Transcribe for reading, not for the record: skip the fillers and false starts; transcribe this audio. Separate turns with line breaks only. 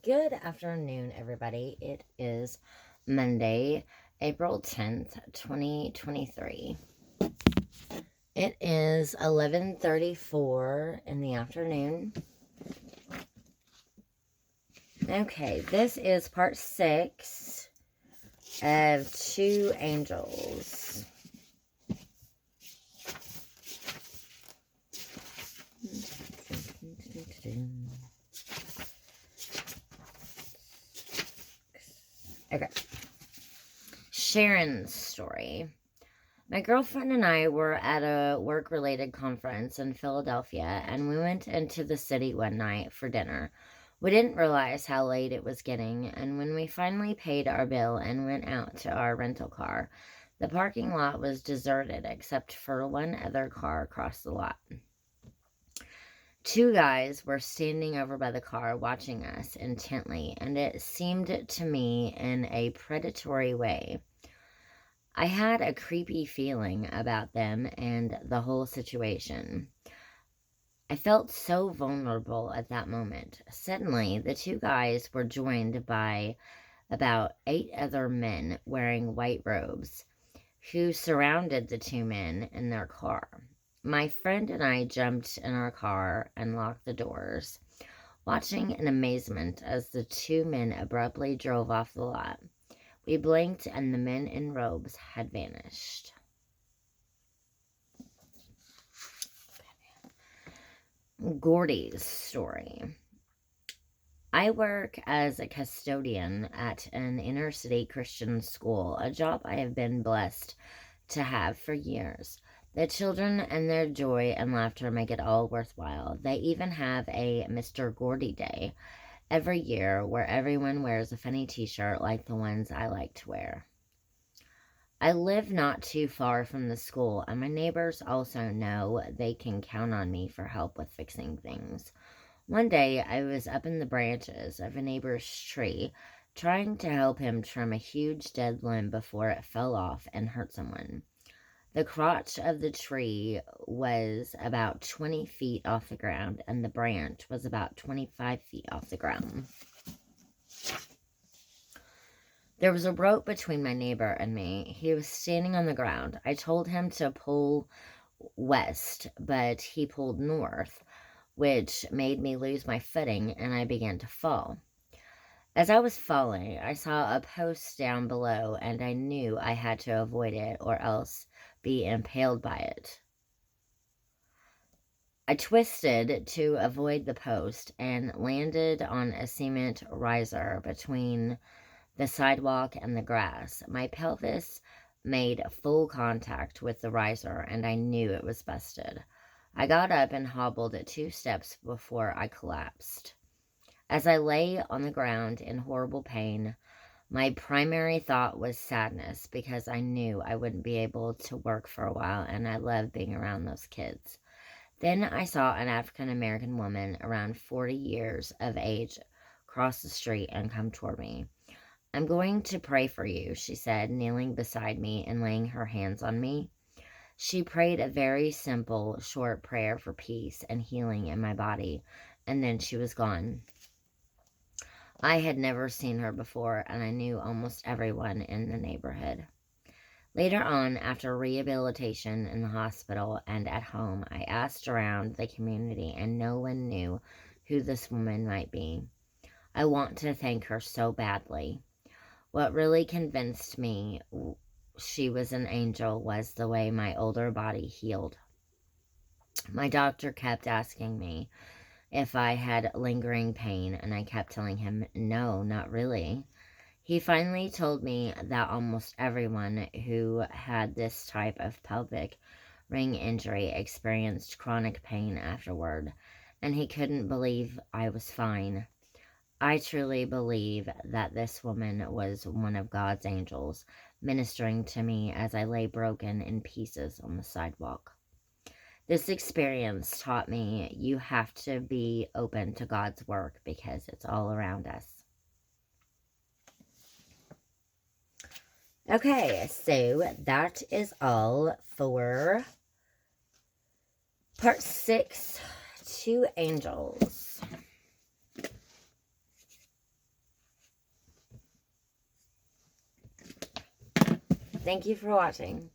Good afternoon, everybody. It is Monday, April 10th, 2023. It is 11:34 in the afternoon. Okay, this is part 6 of Two Angels. Okay. Sharon's story. My girlfriend and I were at a work-related conference in Philadelphia, and we went into the city one night for dinner. We didn't realize how late it was getting, and when we finally paid our bill and went out to our rental car, the parking lot was deserted except for one other car across the lot. Two guys were standing over by the car watching us intently, and it seemed to me in a predatory way. I had a creepy feeling about them and the whole situation. I felt so vulnerable at that moment. Suddenly, the two guys were joined by about 8 other men wearing white robes who surrounded the two men in their car. My friend and I jumped in our car and locked the doors, watching in amazement as the two men abruptly drove off the lot. We blinked and the men in robes had vanished. Gordys story. I work as a custodian at an inner city Christian school, a job I have been blessed to have for years. The children and their joy and laughter make it all worthwhile. They even have a Mr. Gordy Day every year where everyone wears a funny t-shirt like the ones I like to wear. I live not too far from the school, and my neighbors also know they can count on me for help with fixing things. One day, I was up in the branches of a neighbor's tree, trying to help him trim a huge dead limb before it fell off and hurt someone. The crotch of the tree was about 20 feet off the ground, and the branch was about 25 feet off the ground. There was a rope between my neighbor and me. He was standing on the ground. I told him to pull west, but he pulled north, which made me lose my footing and I began to fall. As I was falling, I saw a post down below and I knew I had to avoid it or else be impaled by it. I twisted to avoid the post and landed on a cement riser between the sidewalk and the grass. My pelvis made full contact with the riser, and I knew it was busted. I got up and hobbled 2 steps before I collapsed. As I lay on the ground in horrible pain, my primary thought was sadness because I knew I wouldn't be able to work for a while, and I loved being around those kids. Then I saw an African American woman around 40 years of age cross the street and come toward me. "I'm going to pray for you," she said, kneeling beside me and laying her hands on me. She prayed a very simple, short prayer for peace and healing in my body, and then she was gone. I had never seen her before, and I knew almost everyone in the neighborhood. Later on, after rehabilitation in the hospital and at home, I asked around the community, and no one knew who this woman might be. I want to thank her so badly. What really convinced me she was an angel was the way my older body healed. My doctor kept asking me if I had lingering pain, and I kept telling him, no, not really. He finally told me that almost everyone who had this type of pelvic ring injury experienced chronic pain afterward, and he couldn't believe I was fine. I truly believe that this woman was one of God's angels, ministering to me as I lay broken in pieces on the sidewalk. This experience taught me you have to be open to God's work because it's all around us. Okay, so that is all for part 6, Two Angels. Thank you for watching.